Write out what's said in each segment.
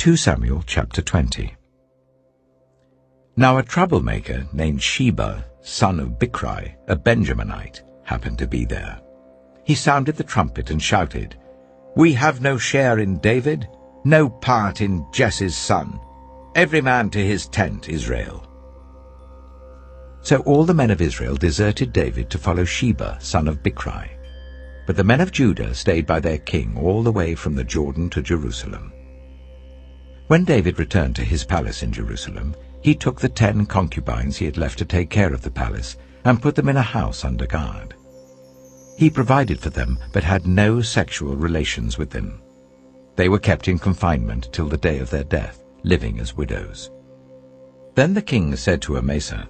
2 Samuel chapter 20. Now a troublemaker named Sheba, son of Bichri, a Benjaminite, happened to be there. He sounded the trumpet and shouted, "We have no share in David, no part in Jesse's son. Every man to his tent, Israel." So all the men of Israel deserted David to follow Sheba, son of Bichri. But the men of Judah stayed by their king all the way from the Jordan to Jerusalem. When David returned to his palace in Jerusalem, he took the 10 concubines he had left to take care of the palace and put them in a house under guard. He provided for them but had no sexual relations with them. They were kept in confinement till the day of their death, living as widows. Then the king said to Amasa,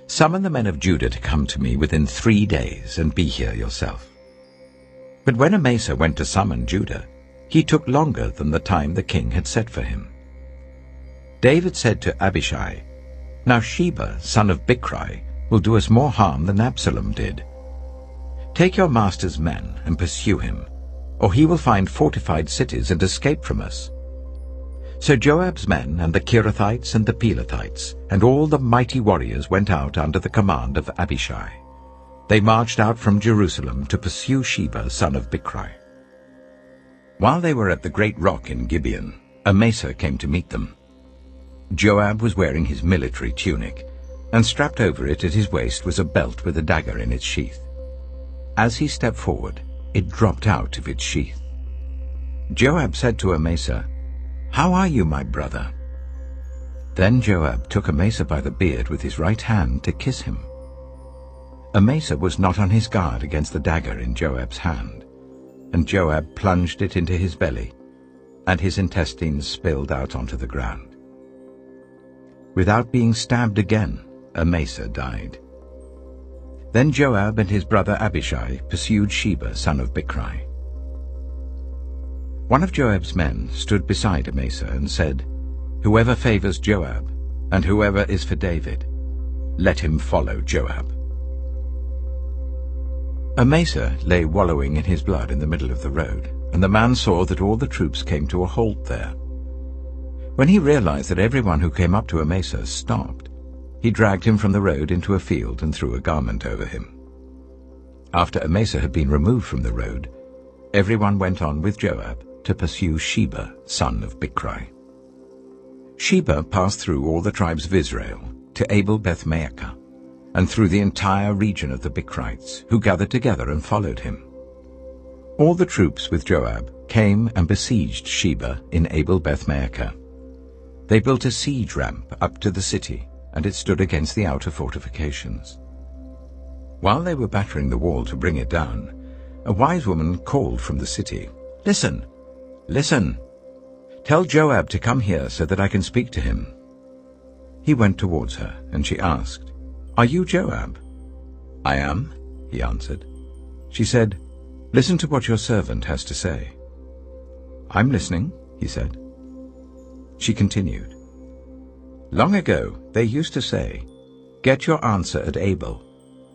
"Summon the men of Judah to come to me within 3 days, and be here yourself." But when Amasa went to summon Judah, he took longer than the time the king had set for him. David said to Abishai, "Now Sheba, son of Bichri, will do us more harm than Absalom did. Take your master's men and pursue him, or he will find fortified cities and escape from us." So Joab's men and the Kerethites and the Pelethites and all the mighty warriors went out under the command of Abishai. They marched out from Jerusalem to pursue Sheba, son of Bichri. While they were at the great rock in Gibeon, Amasa came to meet them. Joab was wearing his military tunic, and strapped over it at his waist was a belt with a dagger in its sheath. As he stepped forward, it dropped out of its sheath. Joab said to Amasa, "How are you, my brother?" Then Joab took Amasa by the beard with his right hand to kiss him. Amasa was not on his guard against the dagger in Joab's hand, and Joab plunged it into his belly, and his intestines spilled out onto the ground. Without being stabbed again, Amasa died. Then Joab and his brother Abishai pursued Sheba, son of Bichri. One of Joab's men stood beside Amasa and said, "Whoever favors Joab, and whoever is for David, let him follow Joab." Amasa lay wallowing in his blood in the middle of the road, and the man saw that all the troops came to a halt there. When he realized that everyone who came up to Amasa stopped, he dragged him from the road into a field and threw a garment over him. After Amasa had been removed from the road, everyone went on with Joab to pursue Sheba, son of Bichri. Sheba passed through all the tribes of Israel to Abel-Beth-Maachah, and through the entire region of the Bichrites, who gathered together and followed him. All the troops with Joab came and besieged Sheba in Abel-Beth-Maachah. They built a siege ramp up to the city, and it stood against the outer fortifications. While they were battering the wall to bring it down, a wise woman called from the city, "Listen, listen! Tell Joab to come here so that I can speak to him." He went towards her, and she asked, "Are you Joab?" "I am," he answered. She said, "Listen to what your servant has to say." "I'm listening," he said. She continued, "Long ago they used to say, 'Get your answer at Abel,'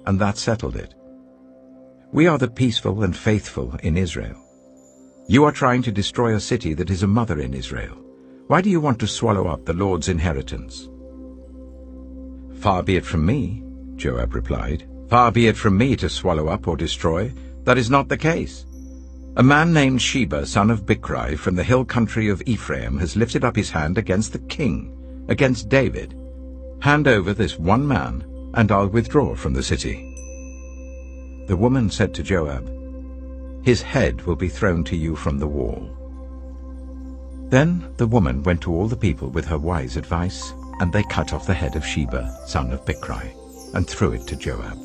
and that settled it. We are the peaceful and faithful in Israel. You are trying to destroy a city that is a mother in Israel. Why do you want to swallow up the Lord's inheritance?" "Far be it from me," Joab replied. "Far be it from me to swallow up or destroy. That is not the case. A man named Sheba, son of Bichri, from the hill country of Ephraim, has lifted up his hand against the king, against David. Hand over this one man, and I'll withdraw from the city." The woman said to Joab, "His head will be thrown to you from the wall." Then the woman went to all the people with her wise advice, and they cut off the head of Sheba, son of Bichri, and threw it to Joab.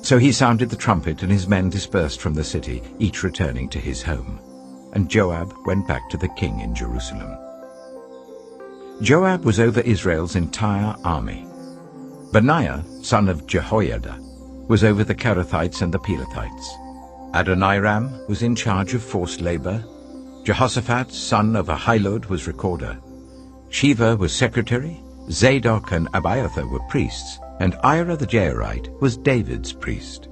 So he sounded the trumpet, and his men dispersed from the city, each returning to his home. And Joab went back to the king in Jerusalem. Joab was over Israel's entire army. Benaiah, son of Jehoiada, was over the Kerethites and the Pelethites. Adoniram was in charge of forced labor. Jehoshaphat, son of Ahilud, was recorder. Sheva was secretary. Zadok and Abiathar were priests, and Ira the Jairite was David's priest.